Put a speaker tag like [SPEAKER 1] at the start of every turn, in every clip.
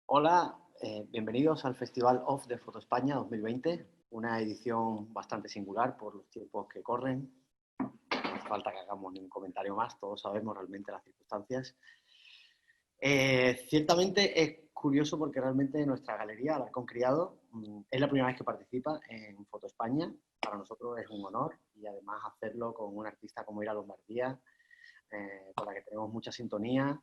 [SPEAKER 1] Hola, bienvenidos al Festival Off de Foto España 2020, una edición bastante singular por los tiempos que corren. No hace falta que hagamos ningún comentario más, todos sabemos realmente las circunstancias. Ciertamente es curioso porque realmente nuestra galería, Alarcón Criado, es la primera vez que participa en Foto España. Para nosotros es un honor y además hacerlo con un artista como Ira Lombardía, con la que tenemos mucha sintonía.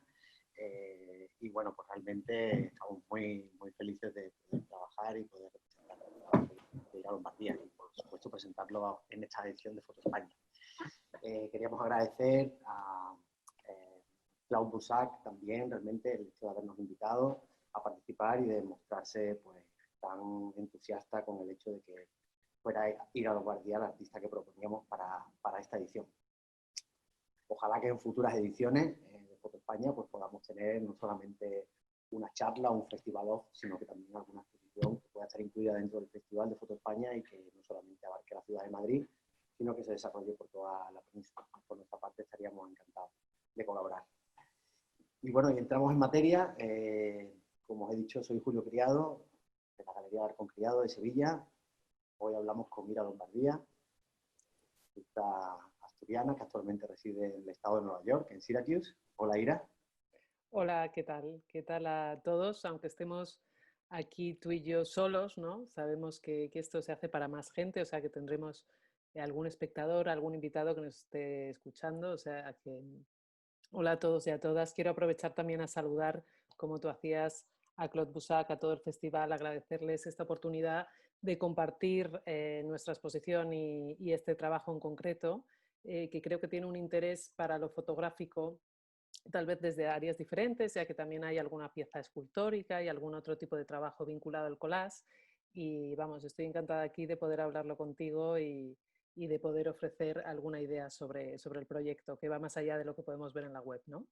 [SPEAKER 1] Y bueno, pues realmente estamos muy felices de poder trabajar y poder representar el trabajo de Ira Lombardía y por supuesto presentarlo en esta edición de Foto España. Queríamos agradecer a Claude Boussac también realmente el hecho de habernos invitado a participar y de mostrarse pues, tan entusiasta con el hecho de que fuera Ira Lombardía el artista que proponíamos para esta edición. Ojalá que en futuras ediciones de Foto España pues podamos tener no solamente una charla o un festival off, sino que también alguna exposición que pueda estar incluida dentro del Festival de Foto España y que no solamente abarque la ciudad de Madrid, sino que se desarrolle por toda la península. Por nuestra parte estaríamos encantados de colaborar. Y bueno, y entramos en materia. Como os he dicho, soy Julio Criado, de la Galería de Alarcón Criado de Sevilla. Hoy hablamos con Ira Lombardía, asturiana que actualmente reside en el estado de Nueva York, en Syracuse. Hola, Ira.
[SPEAKER 2] Hola, ¿qué tal? ¿Qué tal a todos? Aunque estemos aquí tú y yo solos, ¿no? Sabemos que esto se hace para más gente, o sea que tendremos algún espectador, algún invitado que nos esté escuchando, o sea que hola a todos y a todas. Quiero aprovechar también a saludar, como tú hacías, a Claude Boussac, a todo el festival, agradecerles esta oportunidad de compartir nuestra exposición y este trabajo en concreto, que creo que tiene un interés para lo fotográfico tal vez desde áreas diferentes, ya que también hay alguna pieza escultórica y algún otro tipo de trabajo vinculado al collage. Y vamos, estoy encantada aquí de poder hablarlo contigo y de poder ofrecer alguna idea sobre el proyecto, que va más allá de lo que podemos ver en la web, ¿no?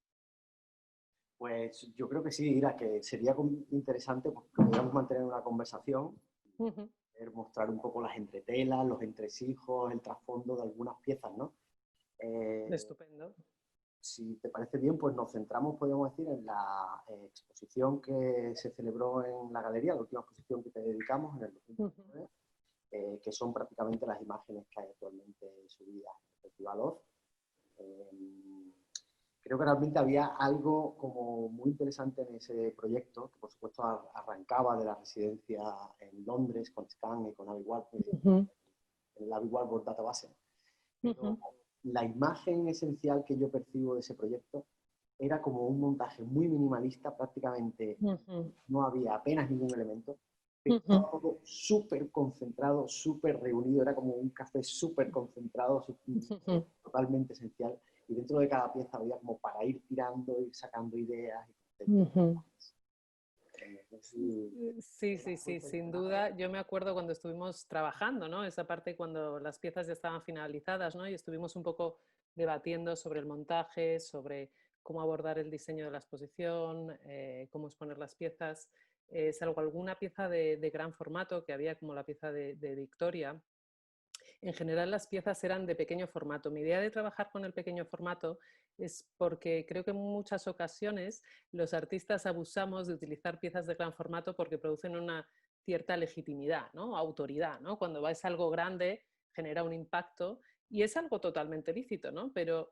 [SPEAKER 1] Pues yo creo que sí, Ira, que sería interesante pues, que pudiéramos mantener una conversación,
[SPEAKER 2] Ujú.
[SPEAKER 1] mostrar un poco las entretelas, los entresijos, el trasfondo de algunas piezas, ¿no? Eh,
[SPEAKER 2] Estupendo.
[SPEAKER 1] si te parece bien, pues nos centramos, podríamos decir, en la exposición que se celebró en la galería, la última exposición que te dedicamos en el
[SPEAKER 2] Ujú.
[SPEAKER 1] 2019, que son prácticamente las imágenes que hay actualmente subidas en el Festival Oz. Eh, Creo que realmente había algo como muy interesante en ese proyecto, que por supuesto arrancaba de la residencia en Londres con Scan y con Avi Warburg,
[SPEAKER 2] Ujú.
[SPEAKER 1] el Avi Warburg Database. Pero
[SPEAKER 2] Ujú.
[SPEAKER 1] la imagen esencial que yo percibo de ese proyecto era como un montaje muy minimalista, prácticamente
[SPEAKER 2] Ujú.
[SPEAKER 1] no había apenas ningún elemento, pero
[SPEAKER 2] Ujú.
[SPEAKER 1] estaba todo súper concentrado, súper reunido, era como un café súper concentrado,
[SPEAKER 2] Ujú.
[SPEAKER 1] totalmente esencial, y dentro de cada pieza había como para ir tirando, ir sacando ideas y
[SPEAKER 2] Ujú.
[SPEAKER 1] conceptos. No sé si
[SPEAKER 2] Sí, sí, sí, sin duda. Yo me acuerdo cuando estuvimos trabajando, ¿no? Esa parte cuando las piezas ya estaban finalizadas, ¿no? Y estuvimos un poco debatiendo sobre el montaje, sobre cómo abordar el diseño de la exposición, cómo exponer las piezas. Salvo alguna pieza de gran formato, que había como la pieza de Victoria, en general las piezas eran de pequeño formato. Mi idea de trabajar con el pequeño formato es porque creo que en muchas ocasiones los artistas abusamos de utilizar piezas de gran formato porque producen una cierta legitimidad, ¿no? Autoridad, ¿no? Cuando ves algo grande genera un impacto y es algo totalmente lícito, ¿no? Pero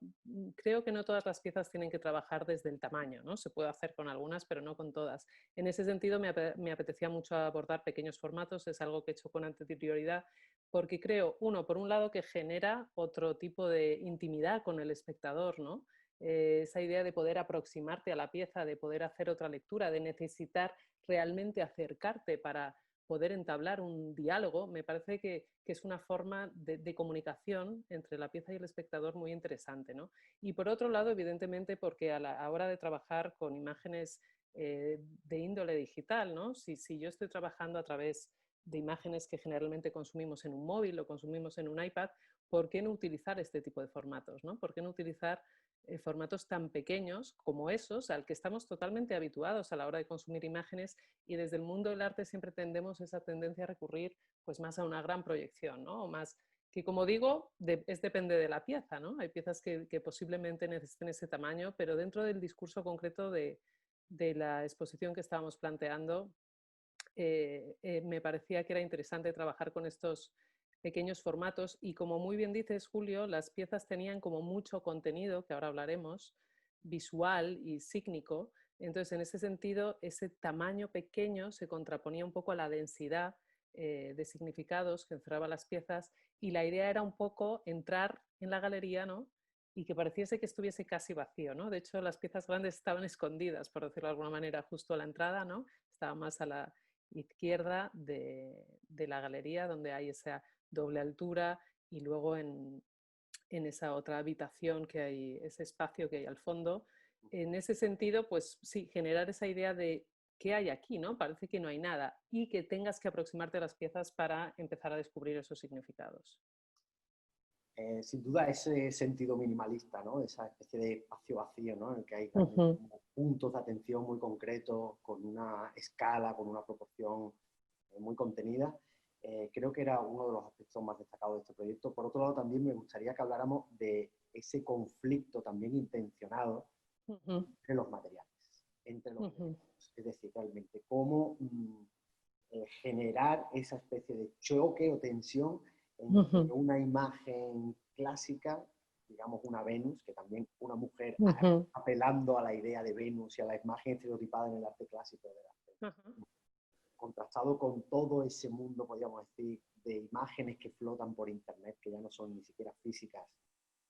[SPEAKER 2] creo que no todas las piezas tienen que trabajar desde el tamaño, ¿no? Se puede hacer con algunas, pero no con todas. En ese sentido me apetecía mucho abordar pequeños formatos, es algo que he hecho con anterioridad porque creo, uno, por un lado, que genera otro tipo de intimidad con el espectador, ¿no? Esa idea de poder aproximarte a la pieza, de poder hacer otra lectura, de necesitar realmente acercarte para poder entablar un diálogo, me parece que es una forma de comunicación entre la pieza y el espectador muy interesante, ¿no? Y por otro lado, evidentemente, porque a la hora de trabajar con imágenes de índole digital, ¿no? Si yo estoy trabajando a través de imágenes que generalmente consumimos en un móvil o consumimos en un iPad, ¿por qué no utilizar este tipo de formatos? ¿No? ¿Por qué no utilizar formatos tan pequeños como esos al que estamos totalmente habituados a la hora de consumir imágenes y desde el mundo del arte siempre tendemos esa tendencia a recurrir pues más a una gran proyección, ¿no? O más que como digo, depende de la pieza, ¿no? Hay piezas que posiblemente necesiten ese tamaño, pero dentro del discurso concreto de la exposición que estábamos planteando, me parecía que era interesante trabajar con estos pequeños formatos y, como muy bien dices, Julio, las piezas tenían como mucho contenido, que ahora hablaremos, visual y sígnico. Entonces, en ese sentido, ese tamaño pequeño se contraponía un poco a la densidad de significados que encerraba las piezas, y la idea era un poco entrar en la galería, ¿no? Y que pareciese que estuviese casi vacío, ¿no? De hecho, las piezas grandes estaban escondidas, por decirlo de alguna manera, justo a la entrada, ¿no? Estaba más a la izquierda de la galería, donde hay esa doble altura, y luego en esa otra habitación que hay, ese espacio que hay al fondo. En ese sentido, pues sí, generar esa idea de qué hay aquí, ¿no? Parece que no hay nada, y que tengas que aproximarte a las piezas para empezar a descubrir esos significados.
[SPEAKER 1] Sin duda ese sentido minimalista, ¿no? Esa especie de espacio vacío, ¿no? En el que hay también
[SPEAKER 2] Ujú,
[SPEAKER 1] como puntos de atención muy concretos, con una escala, con una proporción muy contenida. Creo que era uno de los aspectos más destacados de este proyecto. Por otro lado, también me gustaría que habláramos de ese conflicto también intencionado
[SPEAKER 2] ujú,
[SPEAKER 1] entre los materiales, entre los
[SPEAKER 2] ujú,
[SPEAKER 1] elementos. Es decir, realmente cómo generar esa especie de choque o tensión entre
[SPEAKER 2] ujú,
[SPEAKER 1] una imagen clásica, digamos una Venus, que también una mujer
[SPEAKER 2] ujú,
[SPEAKER 1] apelando a la idea de Venus y a la imagen estereotipada en el arte clásico del arte,
[SPEAKER 2] ajá,
[SPEAKER 1] contrastado con todo ese mundo, podríamos decir, de imágenes que flotan por internet, que ya no son ni siquiera físicas,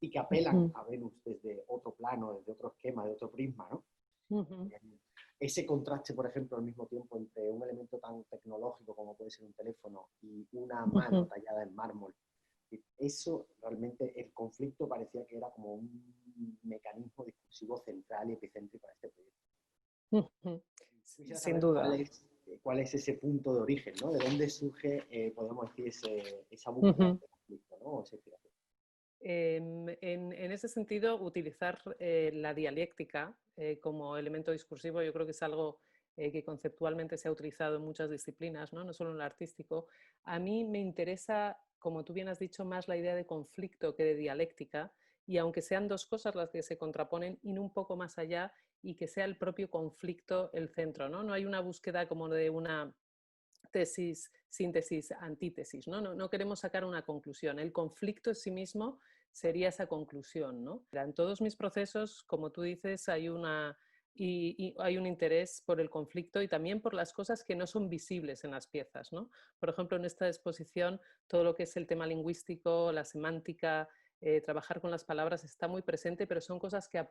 [SPEAKER 1] y que apelan
[SPEAKER 2] ujú,
[SPEAKER 1] a Venus desde otro plano, desde otro esquema, de otro prisma, ¿no?
[SPEAKER 2] ujú,
[SPEAKER 1] Ese contraste, por ejemplo, al mismo tiempo entre un elemento tan tecnológico como puede ser un teléfono y una mano
[SPEAKER 2] ujú.
[SPEAKER 1] tallada en mármol, eso realmente, el conflicto parecía que era como un mecanismo discursivo central y epicéntrico para este proyecto.
[SPEAKER 2] Ujú.
[SPEAKER 1] Quisiera
[SPEAKER 2] Sin
[SPEAKER 1] saber
[SPEAKER 2] duda.
[SPEAKER 1] cuál es ese punto de origen, ¿no? De dónde surge, podemos decir, esa búsqueda de
[SPEAKER 2] Ujú.
[SPEAKER 1] este conflicto, ¿no? O esa inspiración.
[SPEAKER 2] En ese sentido, utilizar la dialéctica como elemento discursivo, yo creo que es algo que conceptualmente se ha utilizado en muchas disciplinas, ¿no? No solo en el artístico. A mí me interesa, como tú bien has dicho, más la idea de conflicto que de dialéctica, y aunque sean dos cosas las que se contraponen, ir un poco más allá y que sea el propio conflicto el centro, ¿no? No hay una búsqueda como de una tesis, síntesis, antítesis, ¿no? No queremos sacar una conclusión. El conflicto en sí mismo sería esa conclusión, ¿no? En todos mis procesos, como tú dices, hay y hay un interés por el conflicto y también por las cosas que no son visibles en las piezas, ¿no? Por ejemplo, en esta exposición, todo lo que es el tema lingüístico, la semántica, trabajar con las palabras está muy presente, pero son cosas que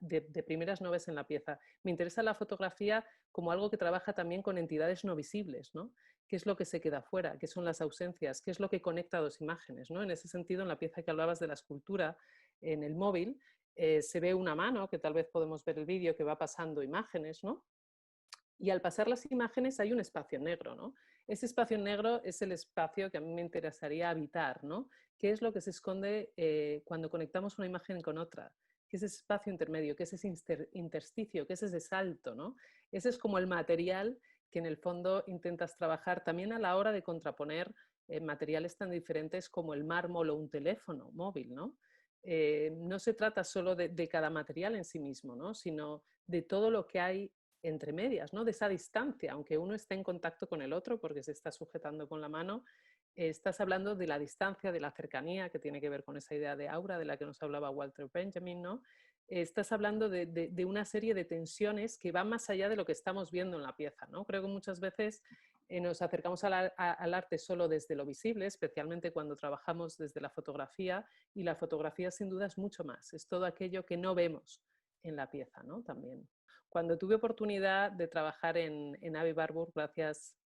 [SPEAKER 2] de primeras no ves en la pieza. Me interesa la fotografía como algo que trabaja también con entidades no visibles, ¿no? ¿Qué es lo que se queda fuera? ¿Qué son las ausencias? ¿Qué es lo que conecta dos imágenes? ¿No? En ese sentido, en la pieza que hablabas de la escultura, en el móvil, se ve una mano, que tal vez podemos ver el vídeo, que va pasando imágenes, ¿no? Y al pasar las imágenes hay un espacio negro, ¿no? Ese espacio negro es el espacio que a mí me interesaría habitar, ¿no? ¿Qué es lo que se esconde cuando conectamos una imagen con otra? ¿Qué es ese espacio intermedio? ¿Qué es ese intersticio? ¿Qué es ese salto, ¿no? Ese es como el material que en el fondo intentas trabajar también a la hora de contraponer materiales tan diferentes como el mármol o un teléfono móvil, ¿no? No se trata solo de cada material en sí mismo, ¿no? Sino de todo lo que hay entre medias, ¿no? De esa distancia, aunque uno esté en contacto con el otro porque se está sujetando con la mano, estás hablando de la distancia, de la cercanía, que tiene que ver con esa idea de aura de la que nos hablaba Walter Benjamin, ¿no? Estás hablando de una serie de tensiones que van más allá de lo que estamos viendo en la pieza, ¿no? Creo que muchas veces nos acercamos al arte solo desde lo visible, especialmente cuando trabajamos desde la fotografía, y la fotografía sin duda es mucho más, es todo aquello que no vemos en la pieza, ¿no? También. Cuando tuve oportunidad de trabajar en Abbey Barbour, gracias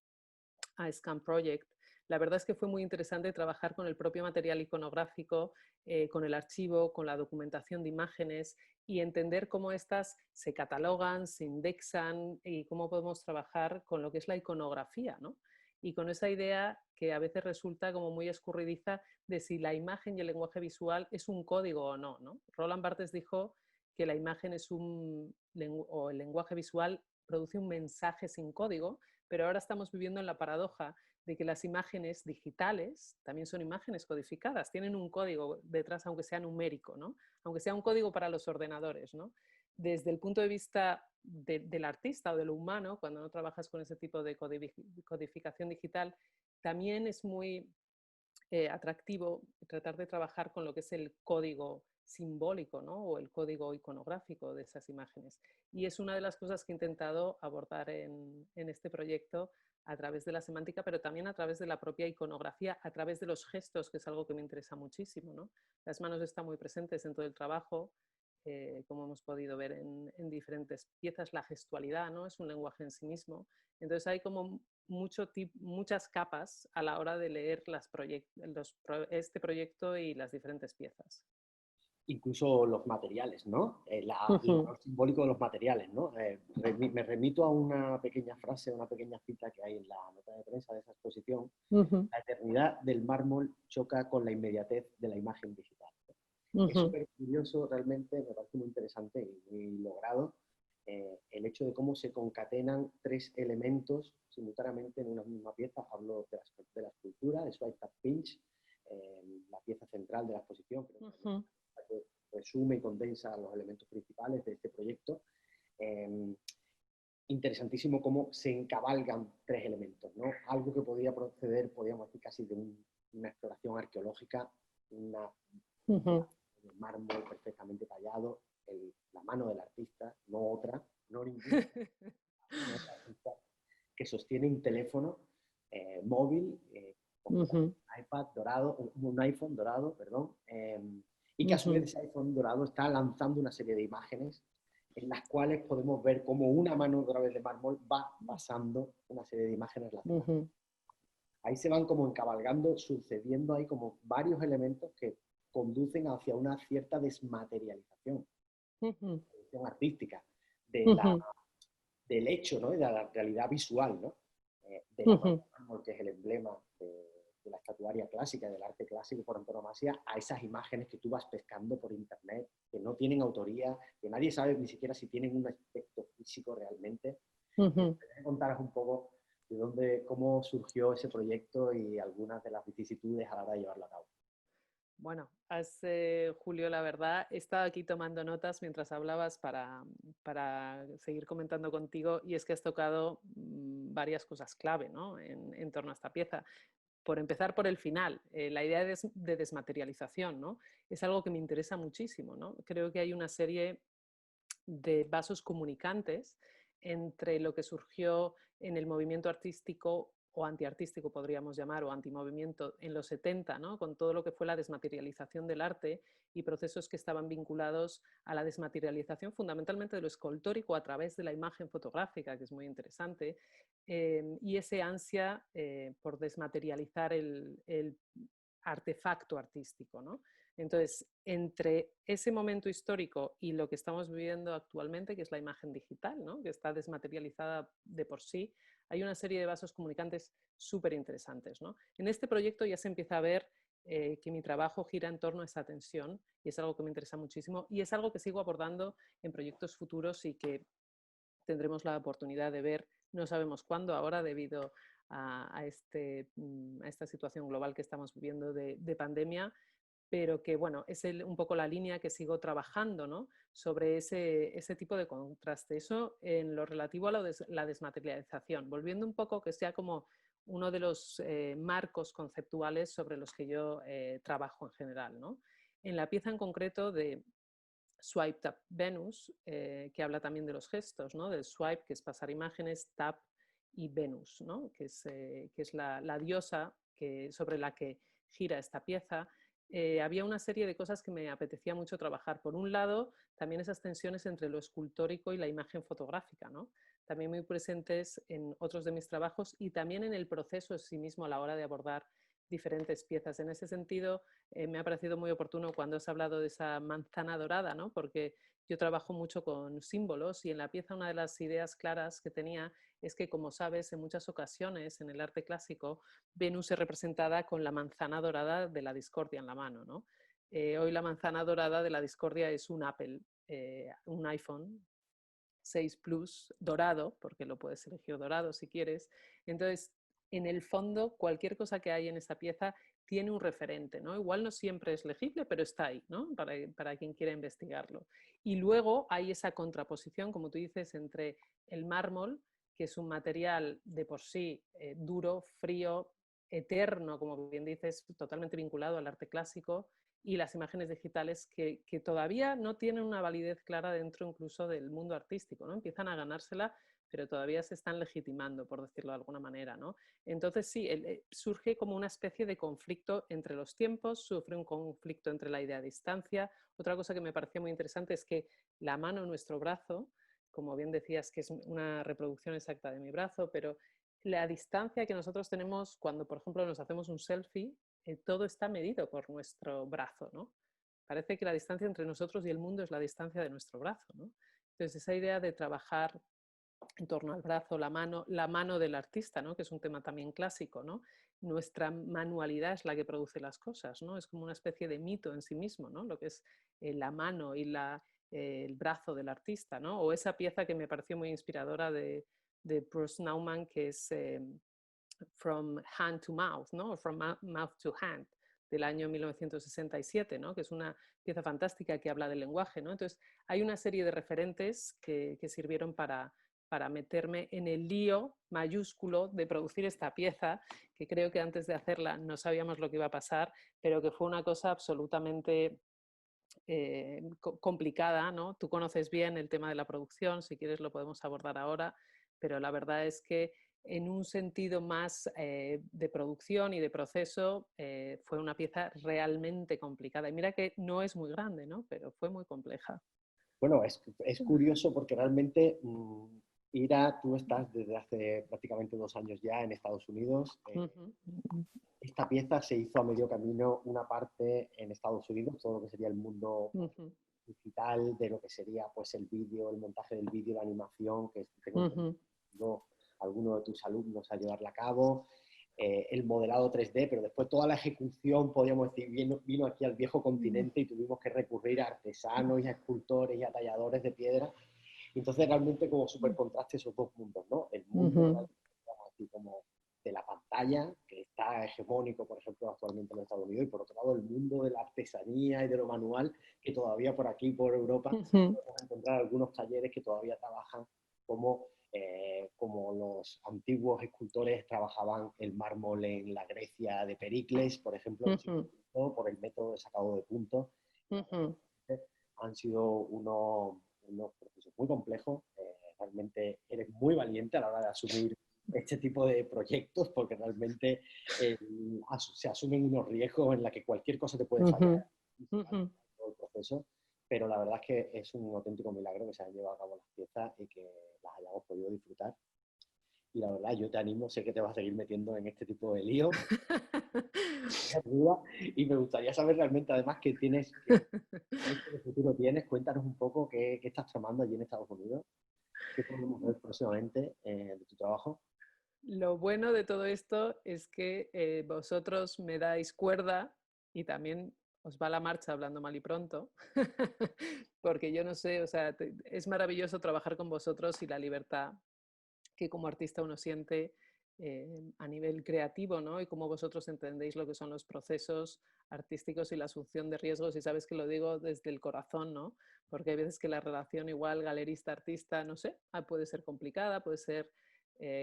[SPEAKER 2] a Scan Project, la verdad es que fue muy interesante trabajar con el propio material iconográfico, con el archivo, con la documentación de imágenes, y entender cómo estas se catalogan, se indexan y cómo podemos trabajar con lo que es la iconografía, ¿no? Y con esa idea que a veces resulta como muy escurridiza de si la imagen y el lenguaje visual es un código o no, ¿no? Roland Barthes dijo que la imagen es o el lenguaje visual produce un mensaje sin código, pero ahora estamos viviendo en la paradoja de que las imágenes digitales también son imágenes codificadas, tienen un código detrás, aunque sea numérico, ¿no? Aunque sea un código para los ordenadores, ¿no? desde el punto de vista del artista o de lo humano, cuando no trabajas con ese tipo de codificación digital, también es muy atractivo tratar de trabajar con lo que es el código simbólico, ¿no? O el código iconográfico de esas imágenes. Y es una de las cosas que he intentado abordar en este proyecto a través de la semántica, pero también a través de la propia iconografía, a través de los gestos, que es algo que me interesa muchísimo, ¿no? Las manos están muy presentes en todo el trabajo, como hemos podido ver en diferentes piezas. La gestualidad, ¿no? Es un lenguaje en sí mismo. Entonces hay como muchas capas a la hora de leer este proyecto y las diferentes piezas.
[SPEAKER 1] Incluso los materiales, ¿no? El valor simbólico de los materiales, ¿no? Me remito a una pequeña frase, a una pequeña cita que hay en la nota de prensa de esa exposición. La eternidad del mármol choca con la inmediatez de la imagen digital. Es súper curioso, realmente, me parece muy interesante y muy logrado el hecho de cómo se concatenan tres elementos simultáneamente en una misma pieza. Hablo de la escultura, de Swipe Tap Pinch, la pieza central de la exposición, pero que resume y condensa los elementos principales de este proyecto. Interesantísimo cómo se encabalgan tres elementos, ¿no? Algo que podía proceder, podríamos decir, casi de una exploración arqueológica, un mármol perfectamente tallado, la mano del artista, no otra, no ninguna, que sostiene un teléfono móvil, un iPad dorado, un iPhone dorado, perdón, y que a su vez ese iPhone dorado está lanzando una serie de imágenes en las cuales podemos ver cómo una mano otra vez de mármol va pasando una serie de imágenes relacionadas. Ahí se van como encabalgando, sucediendo ahí como varios elementos que conducen hacia una cierta desmaterialización artística del hecho, ¿no? Y de la realidad visual, ¿no? De la mármol, que es el emblema de la estatuaria clásica, del arte clásico por antonomasia, a esas imágenes que tú vas pescando por internet, que no tienen autoría, que nadie sabe ni siquiera si tienen un aspecto físico realmente. Voy a contaros un poco de cómo surgió ese proyecto y algunas de las vicisitudes a la hora de llevarlo a cabo.
[SPEAKER 2] Bueno, Julio, la verdad, he estado aquí tomando notas mientras hablabas para seguir comentando contigo, y es que has tocado varias cosas clave, ¿no? en torno a esta pieza. Por empezar por el final, la idea de desmaterialización, ¿no? Es algo que me interesa muchísimo, ¿no? Creo que hay una serie de vasos comunicantes entre lo que surgió en el movimiento artístico o antiartístico, podríamos llamar, o antimovimiento en los 70, ¿no? Con todo lo que fue la desmaterialización del arte y procesos que estaban vinculados a la desmaterialización fundamentalmente de lo escultórico a través de la imagen fotográfica, que es muy interesante, y ese ansia por desmaterializar el artefacto artístico, ¿no? Entonces, entre ese momento histórico y lo que estamos viviendo actualmente, que es la imagen digital, ¿no? Que está desmaterializada de por sí, hay una serie de vasos comunicantes súper interesantes, ¿no? En este proyecto ya se empieza a ver que mi trabajo gira en torno a esa tensión, y es algo que me interesa muchísimo y es algo que sigo abordando en proyectos futuros y que tendremos la oportunidad de ver, no sabemos cuándo ahora, debido a esta situación global que estamos viviendo de pandemia, pero que bueno, es un poco la línea que sigo trabajando, ¿no? Sobre ese tipo de contraste. Eso en lo relativo a la desmaterialización, volviendo un poco que sea como uno de los marcos conceptuales sobre los que yo trabajo en general, ¿no? En la pieza en concreto de Swipe Tap Venus, que habla también de los gestos, ¿no? Del swipe, que es pasar imágenes, tap, y Venus, ¿no? que es la diosa sobre la que gira esta pieza. Había una serie de cosas que me apetecía mucho trabajar. Por un lado, también esas tensiones entre lo escultórico y la imagen fotográfica, ¿no? También muy presentes en otros de mis trabajos y también en el proceso en sí mismo a la hora de abordar diferentes piezas. En ese sentido, me ha parecido muy oportuno cuando has hablado de esa manzana dorada, ¿no? Porque yo trabajo mucho con símbolos y en la pieza una de las ideas claras que tenía es que, como sabes, en muchas ocasiones en el arte clásico, Venus es representada con la manzana dorada de la discordia en la mano, ¿no? Hoy la manzana dorada de la discordia es un Apple, un iPhone 6 Plus dorado, porque lo puedes elegir dorado si quieres. Entonces, en el fondo, cualquier cosa que hay en esta pieza tiene un referente, ¿no? Igual no siempre es legible, pero está ahí, ¿no? Para quien quiera investigarlo. Y luego hay esa contraposición, como tú dices, entre el mármol, que es un material de por sí duro, frío, eterno, como bien dices, totalmente vinculado al arte clásico, y las imágenes digitales que todavía no tienen una validez clara dentro incluso del mundo artístico, ¿no? Empiezan a ganársela, pero todavía se están legitimando, por decirlo de alguna manera, ¿no? Entonces sí, surge como una especie de conflicto entre los tiempos, sufre un conflicto entre la idea de distancia. Otra cosa que me parecía muy interesante es que la mano en nuestro brazo, como bien decías, que es una reproducción exacta de mi brazo, pero la distancia que nosotros tenemos cuando, por ejemplo, nos hacemos un selfie, todo está medido por nuestro brazo, ¿no? Parece que la distancia entre nosotros y el mundo es la distancia de nuestro brazo, ¿no? Entonces, esa idea de trabajar en torno al brazo, la mano del artista, ¿no? Que es un tema también clásico, ¿no? Nuestra manualidad es la que produce las cosas, ¿no? Es como una especie de mito en sí mismo, ¿no? Lo que es la mano y el brazo del artista, ¿no? O esa pieza que me pareció muy inspiradora de Bruce Nauman, que es From Hand to Mouth, ¿no? From Mouth to Hand, del año 1967, ¿no? Que es una pieza fantástica que habla del lenguaje, ¿no? Entonces, hay una serie de referentes que sirvieron para meterme en el lío mayúsculo de producir esta pieza, que creo que antes de hacerla no sabíamos lo que iba a pasar, pero que fue una cosa absolutamente complicada, ¿no? Tú conoces bien el tema de la producción, si quieres lo podemos abordar ahora, pero la verdad es que en un sentido más de producción y de proceso fue una pieza realmente complicada. Y mira que no es muy grande, ¿no? Pero fue muy compleja.
[SPEAKER 1] Bueno, es curioso porque realmente Ira, tú estás desde hace prácticamente 2 años ya en Estados Unidos. Esta pieza se hizo a medio camino una parte en Estados Unidos, todo lo que sería el mundo digital, de lo que sería pues el vídeo, el montaje del vídeo, la animación, que tengo alguno de tus alumnos a llevarla a cabo, el modelado 3D, pero después toda la ejecución, podríamos decir, vino aquí al viejo continente y tuvimos que recurrir a artesanos y a escultores y a talladores de piedra. Entonces realmente como súper contraste esos dos mundos, ¿no? El mundo así como de la pantalla, que está hegemónico, por ejemplo, actualmente en Estados Unidos, y por otro lado el mundo de la artesanía y de lo manual, que todavía por aquí, por Europa, podemos encontrar algunos talleres que todavía trabajan como los antiguos escultores trabajaban el mármol en la Grecia de Pericles, por ejemplo, por el método de sacado de puntos. Han sido unos procesos muy complejos. Realmente eres muy valiente a la hora de asumir este tipo de proyectos porque realmente se asumen unos riesgos en la que cualquier cosa te puede fallar todo el proceso, pero la verdad es que es un auténtico milagro que se hayan llevado a cabo las piezas y que las hayamos podido disfrutar. Y la verdad, yo te animo, sé que te vas a seguir metiendo en este tipo de líos. Y me gustaría saber realmente, además, qué futuro tienes. Cuéntanos un poco qué estás tramando allí en Estados Unidos, qué podemos ver próximamente de tu trabajo.
[SPEAKER 2] Lo bueno de todo esto es que vosotros me dais cuerda y también os va la marcha hablando mal y pronto, porque yo no sé, o sea, es maravilloso trabajar con vosotros y la libertad que como artista uno siente a nivel creativo, ¿no? Y cómo vosotros entendéis lo que son los procesos artísticos y la asunción de riesgos, y sabes que lo digo desde el corazón, ¿no? Porque hay veces que la relación igual galerista-artista, no sé, puede ser complicada, puede ser...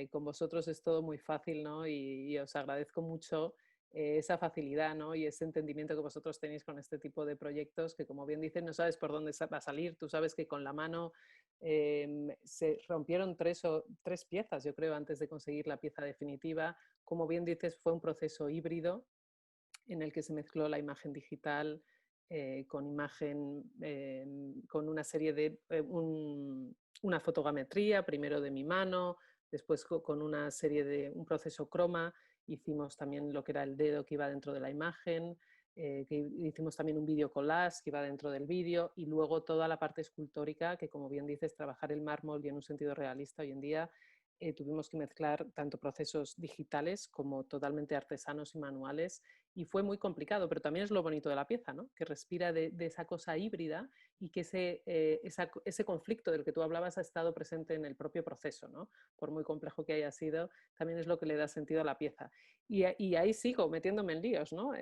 [SPEAKER 2] con vosotros es todo muy fácil, ¿no? Y os agradezco mucho esa facilidad, ¿no? Y ese entendimiento que vosotros tenéis con este tipo de proyectos que, como bien dicen, no sabes por dónde va a salir. Tú sabes que con la mano se rompieron tres piezas, yo creo, antes de conseguir la pieza definitiva. Como bien dices, fue un proceso híbrido en el que se mezcló la imagen digital con con una serie de una fotogrametría, primero de mi mano, después con una serie de un proceso croma. Hicimos también lo que era el dedo que iba dentro de la imagen, que hicimos también un vídeo collage que iba dentro del vídeo, y luego toda la parte escultórica, que como bien dices, trabajar el mármol y en un sentido realista hoy en día. Tuvimos que mezclar tanto procesos digitales como totalmente artesanos y manuales, y fue muy complicado, pero también es lo bonito de la pieza, ¿no? Que respira de esa cosa híbrida y que ese conflicto del que tú hablabas ha estado presente en el propio proceso, ¿no? Por muy complejo que haya sido, también es lo que le da sentido a la pieza. Y ahí sigo metiéndome en líos, ¿no?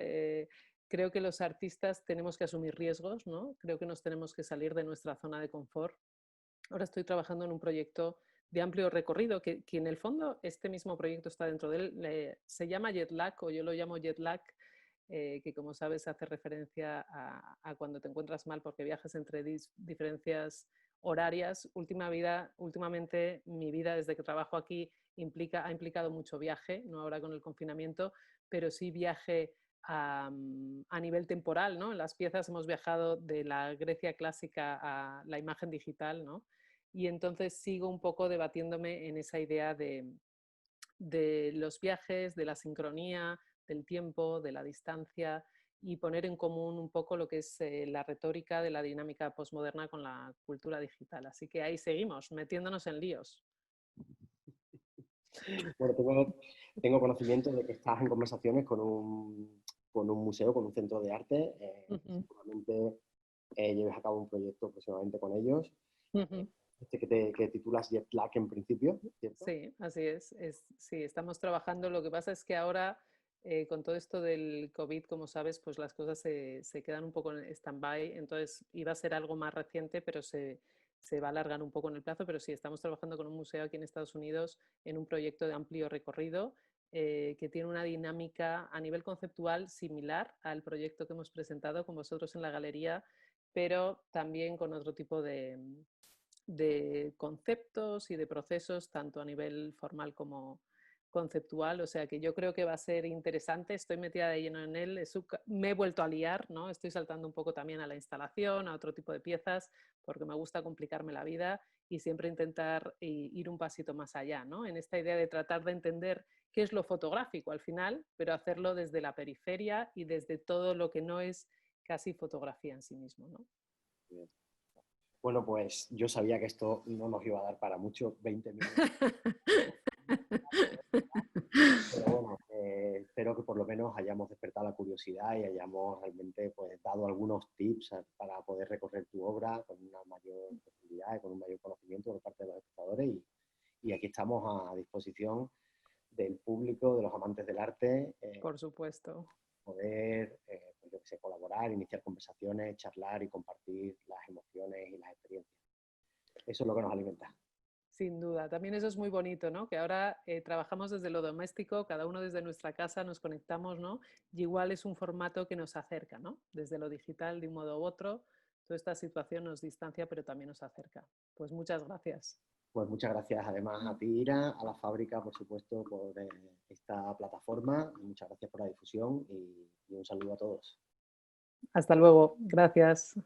[SPEAKER 2] creo que los artistas tenemos que asumir riesgos, ¿no? Creo que nos tenemos que salir de nuestra zona de confort. Ahora estoy trabajando en un proyecto de amplio recorrido, que en el fondo este mismo proyecto está dentro de él. Se llama Jetlag, o yo lo llamo Jetlag, que como sabes hace referencia a cuando te encuentras mal porque viajas entre diferencias horarias. Últimamente mi vida desde que trabajo aquí ha implicado mucho viaje, no ahora con el confinamiento, pero sí viaje a nivel temporal, ¿no? En las piezas hemos viajado de la Grecia clásica a la imagen digital, ¿no? Y entonces sigo un poco debatiéndome en esa idea de los viajes, de la sincronía, del tiempo, de la distancia y poner en común un poco lo que es la retórica de la dinámica postmoderna con la cultura digital. Así que ahí seguimos, metiéndonos en líos.
[SPEAKER 1] Bueno, tengo conocimiento de que estás en conversaciones con un museo, con un centro de arte. Seguramente lleves a cabo un proyecto próximamente con ellos. Que titulas Jetlag en principio, ¿cierto?
[SPEAKER 2] Sí, así es. Sí, estamos trabajando. Lo que pasa es que ahora, con todo esto del COVID, como sabes, pues las cosas se quedan un poco en stand-by. Entonces iba a ser algo más reciente, pero se va a alargar un poco en el plazo. Pero sí, estamos trabajando con un museo aquí en Estados Unidos en un proyecto de amplio recorrido que tiene una dinámica a nivel conceptual similar al proyecto que hemos presentado con vosotros en la galería, pero también con otro tipo de conceptos y de procesos, tanto a nivel formal como conceptual. O sea que yo creo que va a ser interesante. Estoy metida de lleno en él. Me he vuelto a liar, ¿no? Estoy saltando un poco también a la instalación, a otro tipo de piezas, porque me gusta complicarme la vida y siempre intentar ir un pasito más allá, ¿no? En esta idea de tratar de entender qué es lo fotográfico al final, pero hacerlo desde la periferia y desde todo lo que no es casi fotografía en sí mismo, ¿no?
[SPEAKER 1] Bien. Bueno, pues yo sabía que esto no nos iba a dar para mucho, 20 minutos. Pero bueno, espero que por lo menos hayamos despertado la curiosidad y hayamos realmente pues, dado algunos tips para poder recorrer tu obra con una mayor profundidad y con un mayor conocimiento por parte de los espectadores. Y aquí estamos a disposición del público, de los amantes del arte.
[SPEAKER 2] Por supuesto.
[SPEAKER 1] Poder pues yo que sé, colaborar, iniciar conversaciones, charlar y compartir las emociones y las experiencias. Eso es lo que nos alimenta.
[SPEAKER 2] Sin duda, también eso es muy bonito, ¿no? Que ahora trabajamos desde lo doméstico, cada uno desde nuestra casa, nos conectamos, ¿no? Y igual es un formato que nos acerca, ¿no? Desde lo digital, de un modo u otro, toda esta situación nos distancia, pero también nos acerca. Pues muchas gracias.
[SPEAKER 1] Pues muchas gracias además a ti, Ira, a la fábrica, por supuesto, por esta plataforma. Muchas gracias por la difusión y un saludo a todos.
[SPEAKER 2] Hasta luego. Gracias.